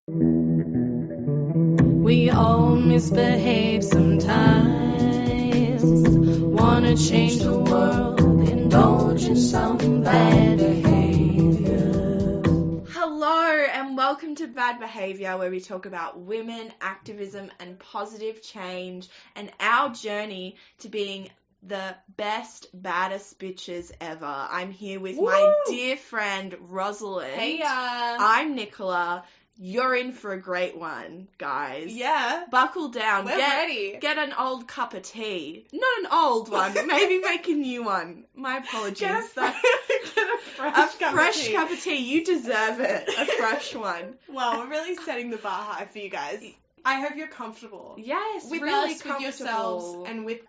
We all misbehave sometimes. Wanna change the world, indulge in some bad behavior. Hello and welcome to Bad Behavior, where we talk about women, activism and positive change and our journey to being the best, baddest bitches ever. I'm here with my dear friend Rosalind. Hey, I'm Nicola. You're in for a great one, guys. Yeah. Buckle down. We're ready. Get an old cup of tea. Not an old one. Maybe make a new one. My apologies. Get a fresh cup of tea. You deserve it. A fresh one. Well, we're really setting the bar high for you guys. I hope you're comfortable. Yes, with really us, comfortable. with yourselves, and with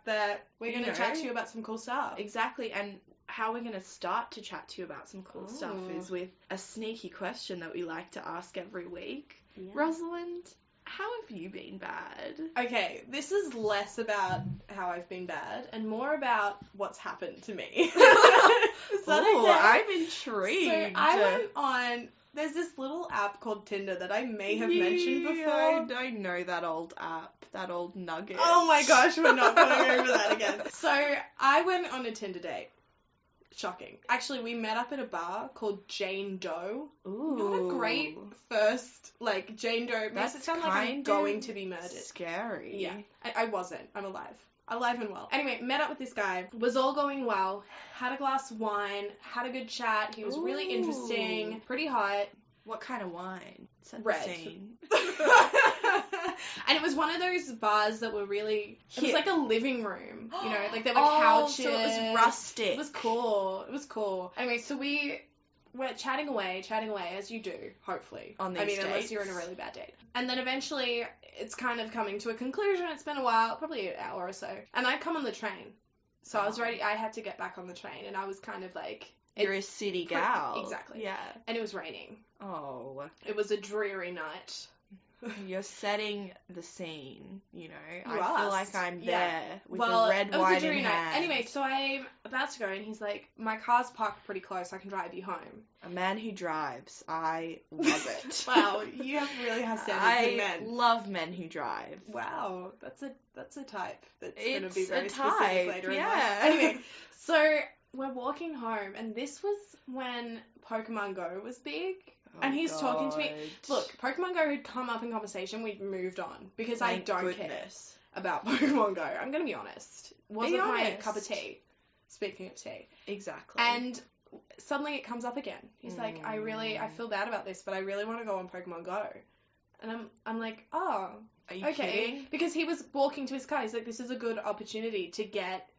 we're going to chat to you about some cool stuff. Exactly, and how we're going to start to chat to you about some cool stuff is with a sneaky question that we like to ask every week. Yeah. Rosalind, how have you been bad? Okay, this is less about how I've been bad and more about what's happened to me. Is that okay? I'm intrigued. So I went on... There's this little app called Tinder that I may have mentioned before. I know that old app, that old nugget. Oh my gosh, we're not going over that again. So I went on a Tinder date. Shocking. Actually, we met up at a bar called Jane Doe. Ooh. Not a great first, Jane Doe. Makes it sound like I'm going to be murdered. Scary. Yeah. I wasn't. I'm alive. Alive and well. Anyway, met up with this guy. Was all going well. Had a glass of wine. Had a good chat. He was really interesting. Pretty hot. What kind of wine? Red. And it was one of those bars that were really... It was like a living room. You know, there were couches. So it was rustic. It was cool. Anyway, so we were chatting away, as you do, hopefully. On these dates. Unless you're in a really bad date. And then eventually, it's kind of coming to a conclusion. It's been a while, probably an hour or so. And I'd come on the train. So I was ready. I had to get back on the train. And I was kind of like... You're a city gal. Exactly. Yeah. And it was raining. Oh. It was a dreary night. You're setting the scene, you know. I feel like I'm there with the red wine in hand. Anyway, so I'm about to go, and he's like, my car's parked pretty close, I can drive you home. A man who drives. I love it. Wow, you really have standards in men. I love men who drive. Wow, that's a type that's going to be very type, specific later in life. Anyway, so we're walking home, and this was when Pokemon Go was big. And he's talking to me. Look, Pokemon Go had come up in conversation. We'd moved on because I don't care about Pokemon Go. I'm going to be honest. Wasn't my cup of tea. Speaking of tea. Exactly. And suddenly it comes up again. He's like, I feel bad about this, but I really want to go on Pokemon Go. And I'm like, oh, are you kidding? Because he was walking to his car. He's like, this is a good opportunity to get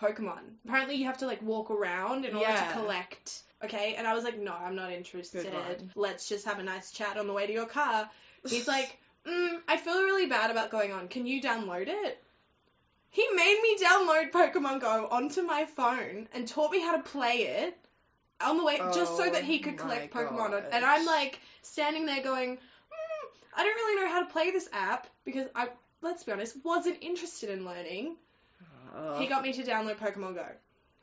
Pokemon. Apparently you have to walk around in order to collect. Okay, and I was like, no, I'm not interested. Let's just have a nice chat on the way to your car. He's like, I feel really bad about going on. Can you download it? He made me download Pokemon Go onto my phone and taught me how to play it on the way, just so that he could collect Pokemon. And I'm standing there going, I don't really know how to play this app because I, let's be honest, wasn't interested in learning. He got me to download Pokemon Go.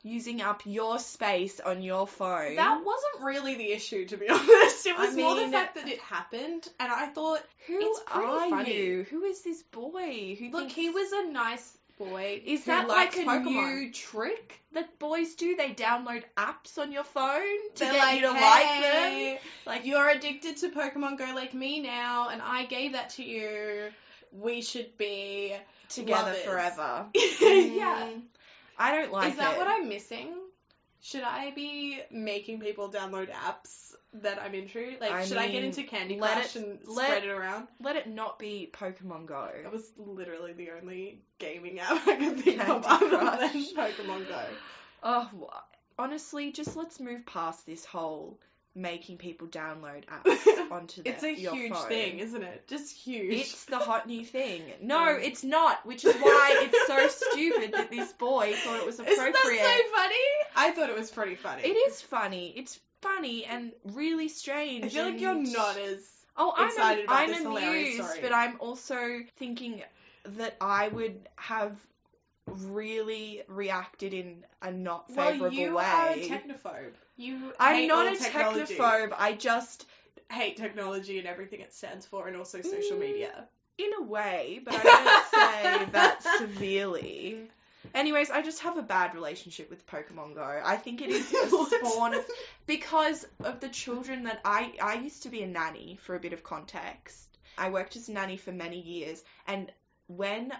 Using up your space on your phone. That wasn't really the issue, to be honest. It was more the fact that it happened, and I thought, it's pretty funny. You? Who is this boy? Look, he was a nice boy. Is that a new trick that boys do? They download apps on your phone to get you to like them? Like, you're addicted to Pokemon Go like me now, and I gave that to you. We should be together lovers. Forever. Yeah. I don't like it. Is that what I'm missing? Should I be making people download apps that I'm into? Should I get into Candy Crush and spread it around? Let it not be Pokemon Go. That was literally the only gaming app I could think of other than Pokemon Go. Oh, honestly, just let's move past this whole making people download apps onto It's a huge thing, isn't it? Just huge. It's the hot new thing. No, it's not, which is why it's so stupid that this boy thought it was appropriate. Isn't that so funny? I thought it was pretty funny. It is funny. It's funny and really strange. I feel like you're not as excited about this hilarious story. story. But I'm also thinking that I would have really reacted in a not favourable way. Well, you are a technophobe. I'm not a technophobe. I just hate technology and everything it stands for, and also social media. In a way, but I wouldn't say that severely. Anyways, I just have a bad relationship with Pokemon Go. I think it is a spawn of... Because of the children that I used to be a nanny, for a bit of context. I worked as a nanny for many years, and when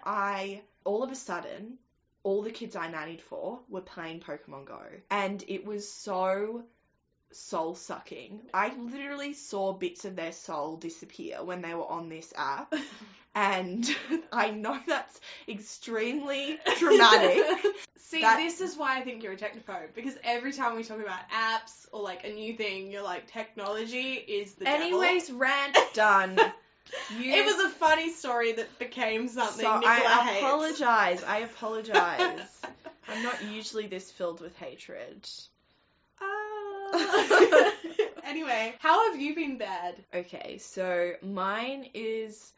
all of a sudden, all the kids I nannied for were playing Pokemon Go. And it was so soul-sucking. I literally saw bits of their soul disappear when they were on this app. And I know that's extremely dramatic. See, this is why I think you're a technophobe, because every time we talk about apps or, like, a new thing, you're like, technology is the devil. Anyways, rant done. It was a funny story that became something so Nicola I apologize. I'm not usually this filled with hatred. Anyway, how have you been bad? Okay, so mine is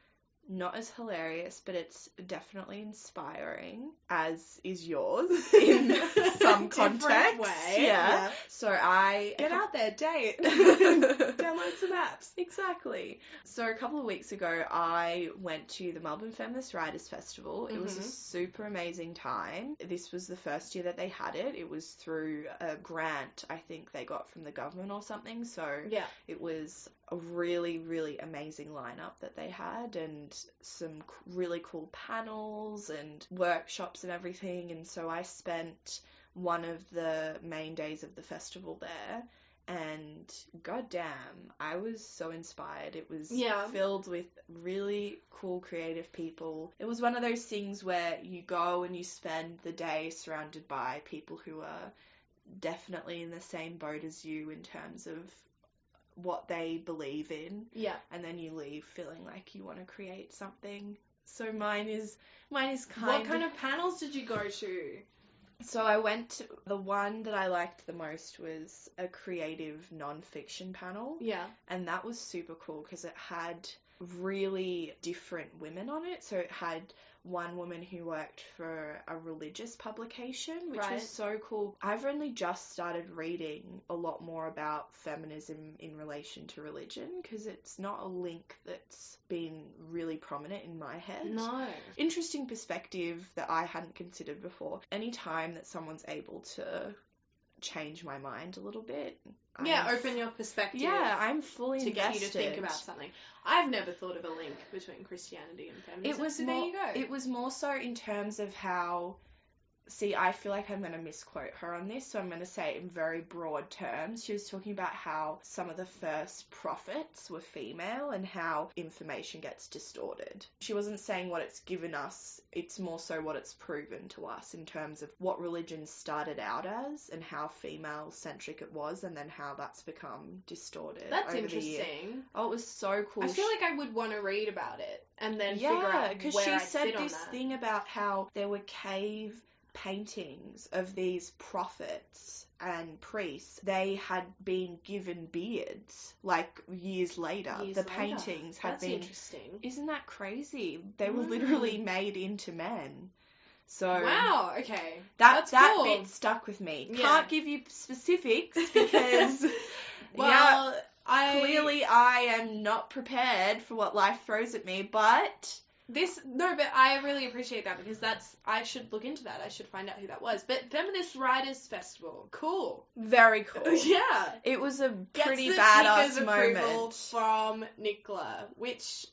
not as hilarious, but it's definitely inspiring, as is yours in some context. Way. Yeah. So I get out there, date, download some apps. Exactly. So a couple of weeks ago, I went to the Melbourne Feminist Writers Festival. It was a super amazing time. This was the first year that they had it. It was through a grant, I think they got from the government or something. So yeah, it was a really, really amazing lineup that they had, and some really cool panels and workshops and everything. And so I spent one of the main days of the festival there, and goddamn, I was so inspired. It was filled with really cool, creative people. It was one of those things where you go and you spend the day surrounded by people who are definitely in the same boat as you in terms of what they believe in. Yeah. And then you leave feeling like you want to create something. So mine is What kind of panels did you go to? So I went, the one that I liked the most was a creative non-fiction panel. Yeah. And that was super cool because it had really different women on it. So it had one woman who worked for a religious publication, which was so cool. I've only just started reading a lot more about feminism in relation to religion, because it's not a link that's been really prominent in my head. No. Interesting perspective that I hadn't considered before. Any time that someone's able to change my mind a little bit. Open your perspective. Yeah, I'm fully invested. To get you to think about something. I've never thought of a link between Christianity and feminism. There you go. It was more so in terms of how... See, I feel like I'm going to misquote her on this, so I'm going to say it in very broad terms. She was talking about how some of the first prophets were female and how information gets distorted. She wasn't saying what it's given us, it's more so what it's proven to us in terms of what religion started out as and how female-centric it was, and then how that's become distorted. That's interesting. Oh, it was so cool. I feel like I would want to read about it and then figure out where I'd sit on that. because she said this thing about how there were cave paintings of these prophets and priests. They had been given beards, like years later. Paintings had been... That's interesting. Isn't that crazy? They were literally made into men. So wow, okay. That cool. bit stuck with me. Yeah. Can't give you specifics because well, clearly I am not prepared for what life throws at me, but but I really appreciate that, because I should look into that. I should find out who that was. But Feminist Writers Festival, cool. Very cool. Yeah. It was a pretty badass moment. From Nicola, which...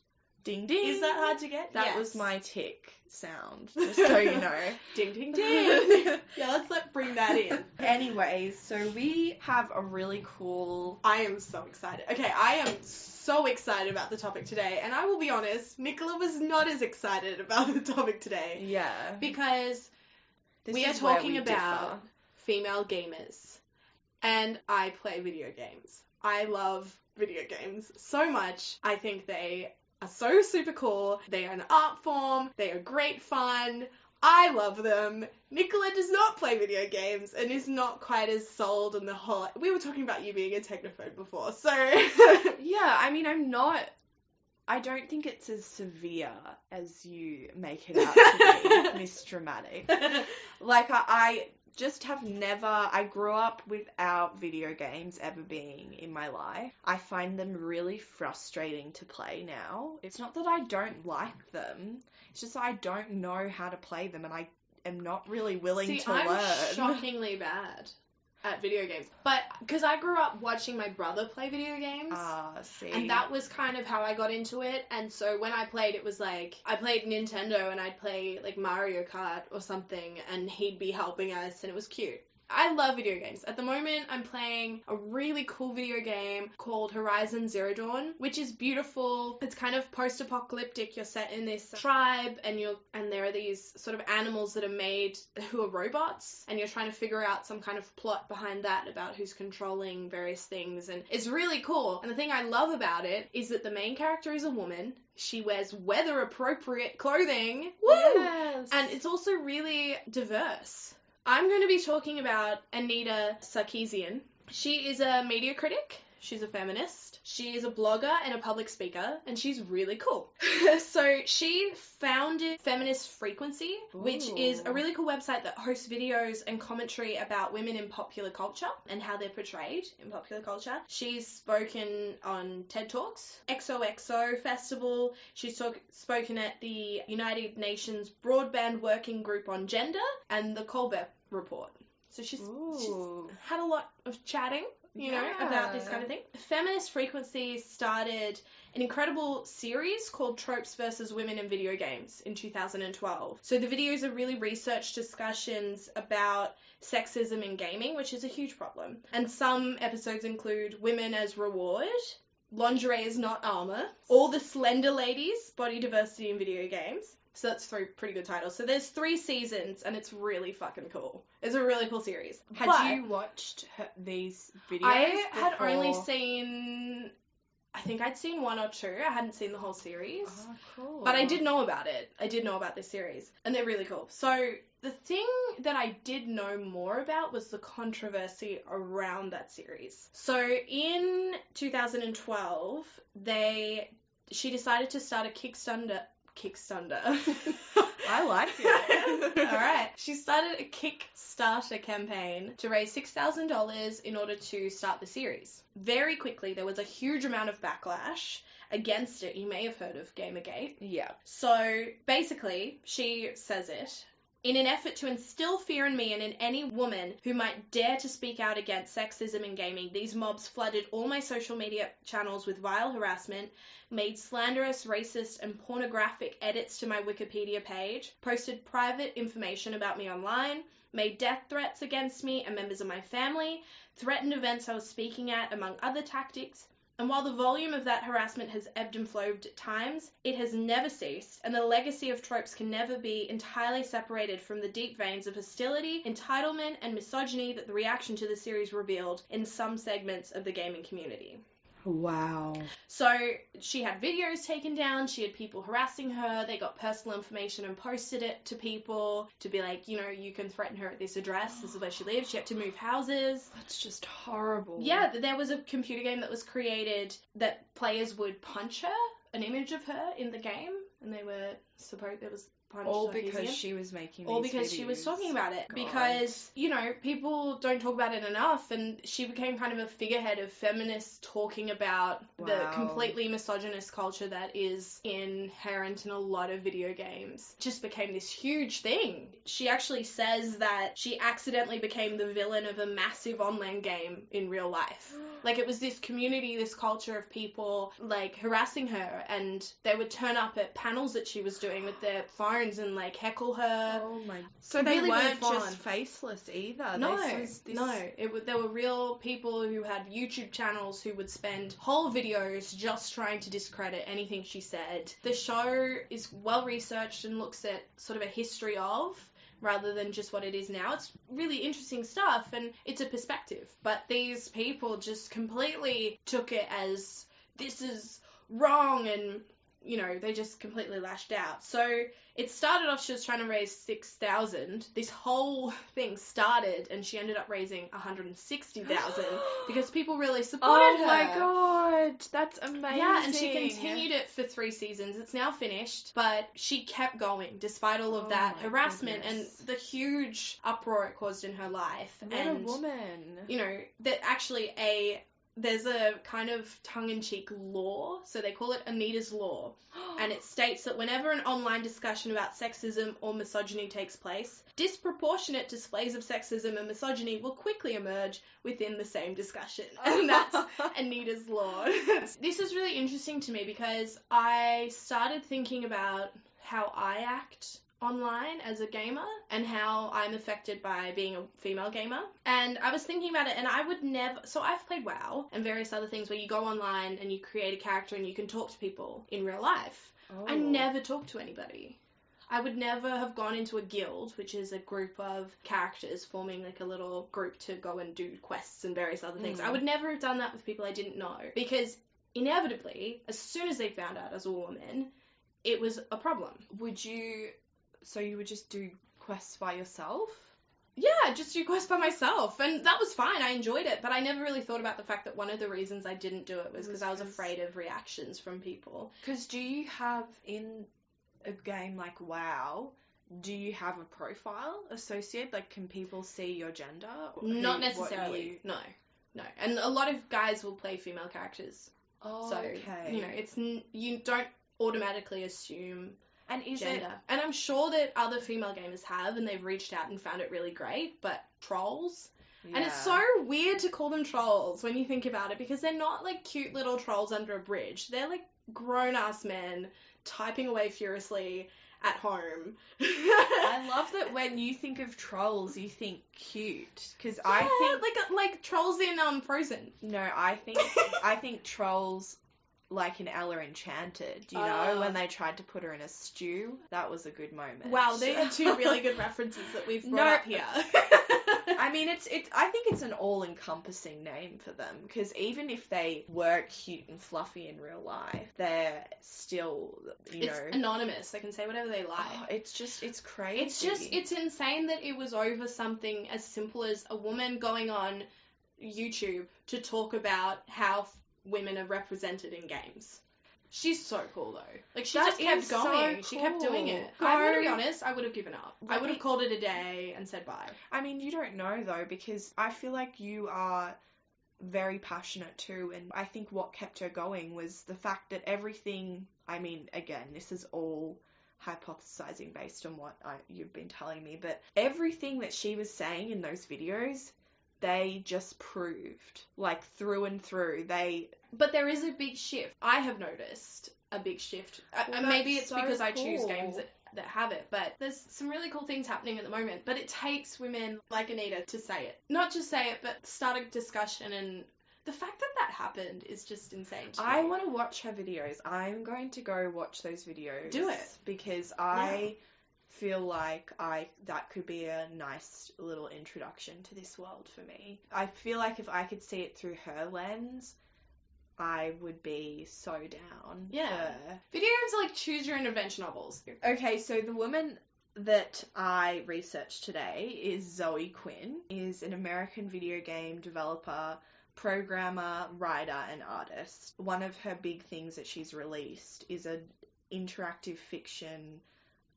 Ding ding. Is that hard to get? That was my tick sound, just so you know. Ding ding ding. Yeah, let's bring that in. Anyways, so we have a really cool... I am so excited. Okay, I am so excited about the topic today, and I will be honest, Nicola was not as excited about the topic today. Yeah. Because we are talking about female gamers, and I play video games. I love video games so much. I think they are so super cool. They are an art form. They are great fun. I love them. Nicola does not play video games and is not quite as sold on the whole... We were talking about you being a technophobe before, so... Yeah, I mean, I don't think it's as severe as you make it out to be, Miss Dramatic. Like, I just have never, I grew up without video games ever being in my life. I find them really frustrating to play now. It's not that I don't like them, it's just that I don't know how to play them, and I am not really willing to learn. I'm shockingly bad at video games. But, because I grew up watching my brother play video games. See. And that was kind of how I got into it. And so when I played, it was like, I played Nintendo and I'd play like Mario Kart or something, and he'd be helping us, and it was cute. I love video games. At the moment, I'm playing a really cool video game called Horizon Zero Dawn, which is beautiful. It's kind of post-apocalyptic. You're set in this tribe, and there are these sort of animals that are made who are robots, and you're trying to figure out some kind of plot behind that about who's controlling various things, and it's really cool. And the thing I love about it is that the main character is a woman. She wears weather-appropriate clothing. Woo! Yes. And it's also really diverse. I'm going to be talking about Anita Sarkeesian. She is a media critic. She's a feminist. She is a blogger and a public speaker, and she's really cool. So she founded Feminist Frequency, which is a really cool website that hosts videos and commentary about women in popular culture and how they're portrayed in popular culture. She's spoken on TED Talks, XOXO Festival. She's spoken at the United Nations Broadband Working Group on Gender and the Colbert Report. So she's had a lot of chatting, you know, about this kind of thing. Feminist Frequency started an incredible series called Tropes versus Women in Video Games in 2012. So the videos are really research discussions about sexism in gaming, which is a huge problem. And some episodes include Women as Reward, Lingerie is Not Armor, All the Slender Ladies, Body Diversity in Video Games. So that's 3 pretty good titles. So there's 3 seasons, and it's really fucking cool. It's a really cool series. Had you watched these videos I before? had only seen, I think I'd seen 1 or 2. I hadn't seen the whole series. Oh, cool. But I did know about it. I did know about this series. And they're really cool. So the thing that I did know more about was the controversy around that series. So in 2012, she decided to start a Kickstarter. I like it. All right. She started a Kickstarter campaign to raise $6,000 in order to start the series. Very quickly, there was a huge amount of backlash against it. You may have heard of Gamergate. Yeah. So basically, she says it. In an effort to instill fear in me and in any woman who might dare to speak out against sexism in gaming, these mobs flooded all my social media channels with vile harassment, made slanderous, racist, and pornographic edits to my Wikipedia page, posted private information about me online, made death threats against me and members of my family, threatened events I was speaking at, among other tactics. And while the volume of that harassment has ebbed and flowed at times, it has never ceased, and the legacy of tropes can never be entirely separated from the deep veins of hostility, entitlement, and misogyny that the reaction to the series revealed in some segments of the gaming community. Wow. So she had videos taken down, she had people harassing her, they got personal information and posted it to people to be like, you know, you can threaten her at this address, this is where she lives, she had to move houses. That's just horrible. Yeah, there was a computer game that was created that players would punch her, an image of her in the game, and they were supposed, there was punch all because she was making these all because videos. She was talking about it. God. Because, you know, people don't talk about it enough, and she became kind of a figurehead of feminists talking about the completely misogynist culture that is inherent in a lot of video games. It just became this huge thing. She actually says that she accidentally became the villain of a massive online game in real life. Like, it was this community, this culture of people, like, harassing her, and they would turn up at panels that she was doing with their phones and, like, heckle her. Oh my. So they really, weren't really just faceless either. No. There were real people who had YouTube channels who would spend whole videos just trying to discredit anything she said. The show is well researched and looks at sort of a history of, rather than just what it is now. It's really interesting stuff, and it's a perspective. But these people just completely took it as, this is wrong, and you know, they just completely lashed out. So it started off, she was trying to raise $6,000. This whole thing started, and she ended up raising $160,000 because people really supported her. Oh my god, that's amazing. Yeah, and she continued it for 3 seasons. It's now finished, but she kept going despite all of that harassment and the huge uproar it caused in her life. What a woman. You know, that actually there's a kind of tongue-in-cheek law, so they call it Anita's Law, and it states that whenever an online discussion about sexism or misogyny takes place, disproportionate displays of sexism and misogyny will quickly emerge within the same discussion. And that's Anita's Law. This is really interesting to me because I started thinking about how I act online as a gamer and how I'm affected by being a female gamer. And I was thinking about it, and I would never... So I've played WoW and various other things where you go online and you create a character and you can talk to people in real life. Oh. I never talk to anybody. I would never have gone into a guild, which is a group of characters forming like a little group to go and do quests and various other things. I would never have done that with people I didn't know, because inevitably, as soon as they found out as a woman, it was a problem. So you would just do quests by yourself? Yeah, just do quests by myself. And that was fine. I enjoyed it. But I never really thought about the fact that one of the reasons I didn't do it was because I was afraid of reactions from people. Because do you have, in a game like WoW, do you have a profile associated? Like, can people see your gender? Not necessarily. No. And a lot of guys will play female characters. Oh, so, okay. you know, you don't automatically assume... And is gender. it... And I'm sure that other female gamers have, and they've reached out and found it really great, but trolls... Yeah. And it's so weird to call them trolls when you think about it, because they're not, like, cute little trolls under a bridge. They're, like, grown-ass men typing away furiously at home. I love that when you think of trolls, you think cute, because I think... like trolls in, Frozen. No, I think trolls... Like in Ella Enchanted, you know, when they tried to put her in a stew. That was a good moment. Wow, they are 2 really good references that we've brought up here. I mean, I think it's an all-encompassing name for them, because even if they were cute and fluffy in real life, they're still, it's anonymous. They can say whatever they like. Oh, it's crazy. It's insane that it was over something as simple as a woman going on YouTube to talk about how women are represented in games. She's so cool though. Like, she just kept going. So she kept doing it. I'm gonna be honest, I would have given up. I would have called it a day and said bye. I mean, you don't know though, because I feel like you are very passionate too, and I think what kept her going was the fact that everything, I mean, again, this is all hypothesizing based on what you've been telling me, but everything that she was saying in those videos, they just proved, like, through and through. But there is a big shift. I have noticed a big shift. Maybe it's because I choose games that have it, but there's some really cool things happening at the moment. But it takes women like Anita to say it. Not just say it, but start a discussion, and the fact that happened is just insane to me. I want to watch her videos. I'm going to go watch those videos. Do it. Because I feel like that could be a nice little introduction to this world for me. I feel like if I could see it through her lens, I would be so down. Yeah. Video games are like choose your own adventure novels. Okay, so the woman that I researched today is Zoe Quinn, is an American video game developer, programmer, writer, and artist. One of her big things that she's released is an interactive fiction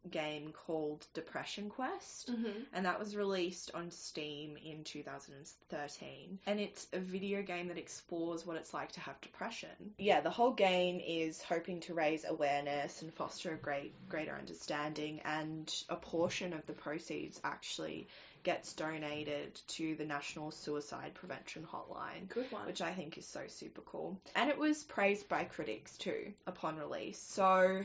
game called Depression Quest, and that was released on Steam in 2013, and it's a video game that explores what it's like to have depression. Yeah, the whole game is hoping to raise awareness and foster a greater understanding, and a portion of the proceeds actually gets donated to the National Suicide Prevention Hotline. Good one. Which I think is so super cool. And it was praised by critics too upon release. So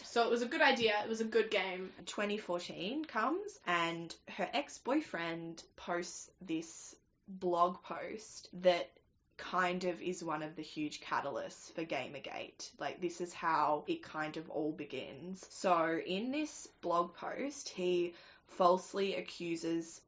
So it was a good idea. It was a good game. 2014 comes, and her ex-boyfriend posts this blog post that kind of is one of the huge catalysts for Gamergate. Like, this is how it kind of all begins. So in this blog post, he falsely accuses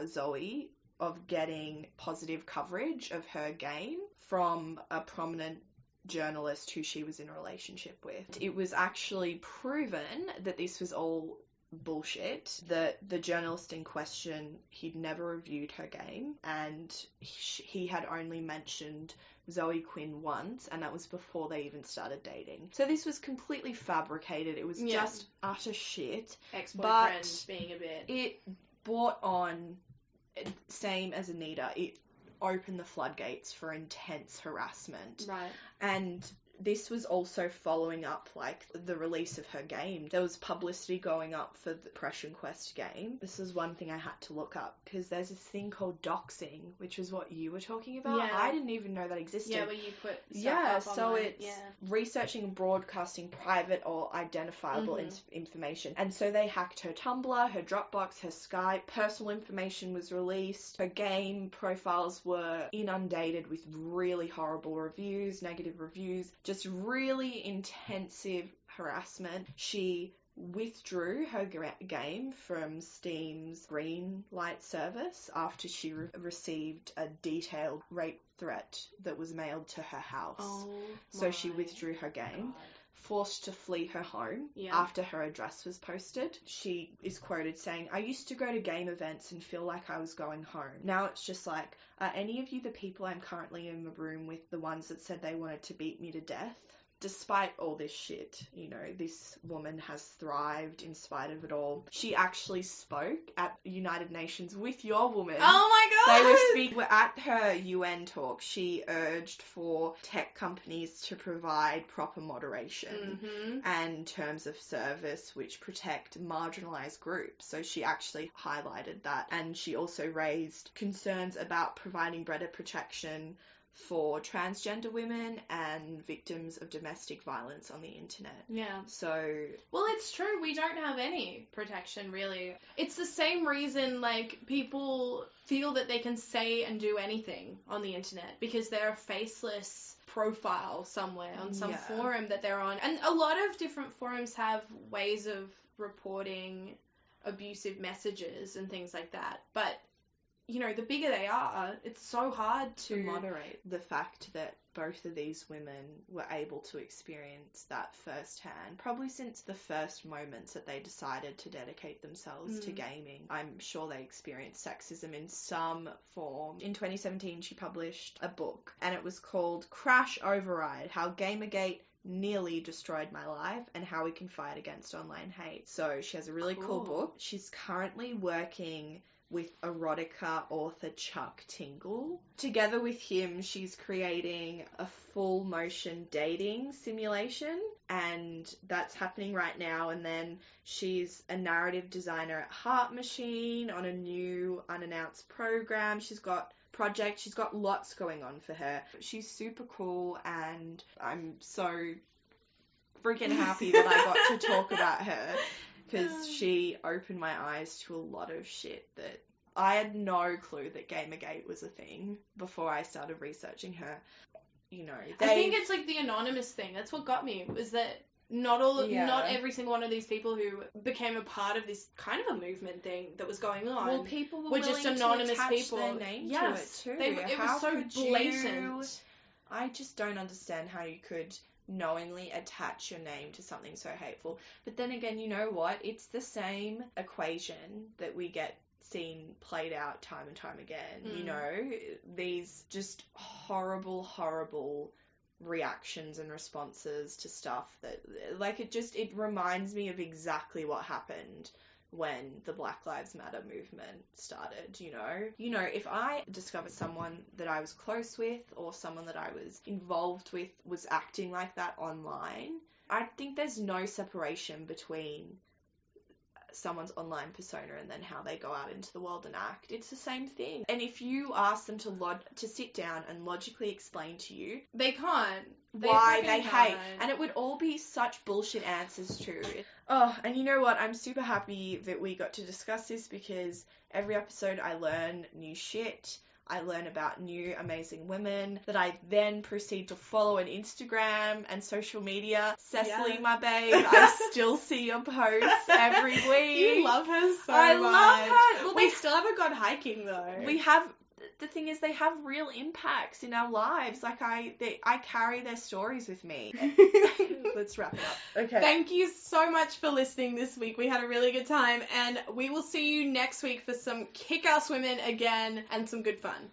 Zoe of getting positive coverage of her game from a prominent journalist who she was in a relationship with. It was actually proven that this was all bullshit, that the journalist in question, he'd never reviewed her game, and he had only mentioned Zoe Quinn once, and that was before they even started dating. So this was completely fabricated. It was just utter shit. Ex-boyfriend being a bit... It brought on, same as Anita, it opened the floodgates for intense harassment. Right. And this was also following up, like, the release of her game. There was publicity going up for the Depression Quest game. This is one thing I had to look up, because there's this thing called doxing, which is what you were talking about. Yeah. I didn't even know that existed. Yeah, where you put stuff up so online. it's researching and broadcasting private or identifiable information. And so they hacked her Tumblr, her Dropbox, her Skype. Personal information was released. Her game profiles were inundated with really horrible reviews, negative reviews, just really intensive harassment. She withdrew her game from Steam's green light service after she received a detailed rape threat that was mailed to her house. So she withdrew her game. Forced to flee her home after her address was posted. She is quoted saying, "I used to go to game events and feel like I was going home. Now it's just like, are any of you the people I'm currently in the room with, the ones that said they wanted to beat me to death?" Despite all this shit, you know, this woman has thrived in spite of it all. She actually spoke at United Nations with your woman. Oh my god! They were at her UN talk. She urged for tech companies to provide proper moderation and terms of service which protect marginalized groups. So she actually highlighted that, and she also raised concerns about providing better protection for transgender women and victims of domestic violence on the internet. Yeah. So... Well, it's true. We don't have any protection, really. It's the same reason, like, people feel that they can say and do anything on the internet, because they're a faceless profile somewhere on some forum that they're on. And a lot of different forums have ways of reporting abusive messages and things like that. But you know, the bigger they are, it's so hard to moderate. The fact that both of these women were able to experience that firsthand, probably since the first moments that they decided to dedicate themselves to gaming. I'm sure they experienced sexism in some form. In 2017, she published a book, and it was called Crash Override: How Gamergate Nearly Destroyed My Life and How We Can Fight Against Online Hate. So she has a really cool book. She's currently working with erotica author Chuck Tingle. Together with him, she's creating a full motion dating simulation, and that's happening right now. And then she's a narrative designer at Heart Machine on a new unannounced program. She's got lots going on for her. She's super cool, and I'm so freaking happy that I got to talk about her, because she opened my eyes to a lot of shit that I had no clue that Gamergate was a thing before I started researching her. You know, I think it's like the anonymous thing. That's what got me, was that not every single one of these people who became a part of this kind of a movement thing that was going on. Well, people were just anonymous to attach people. Their name to it too. It was so blatant. I just don't understand how you could knowingly attach your name to something so hateful. But then again, you know what? It's the same equation that we get seen played out time and time again. You know, these just horrible reactions and responses to stuff that, like, it reminds me of exactly what happened when the Black Lives Matter movement started. You know, if I discovered someone that I was close with, or someone that I was involved with, was acting like that online, I think there's no separation between someone's online persona and then how they go out into the world and act. It's the same thing. And if you ask them to sit down and logically explain to you, they can't. Why they hate. And it would all be such bullshit answers too. Oh, and you know what? I'm super happy that we got to discuss this, because every episode I learn new shit. I learn about new amazing women that I then proceed to follow on Instagram and social media. Cecily, my babe, I still see your posts every week. You love her so much. I love her. Well, we still haven't gone hiking though. We have the thing is, they have real impacts in our lives. Like, I carry their stories with me. Let's wrap it up. Okay. Thank you so much for listening this week. We had a really good time, and we will see you next week for some kick-ass women again and some good fun.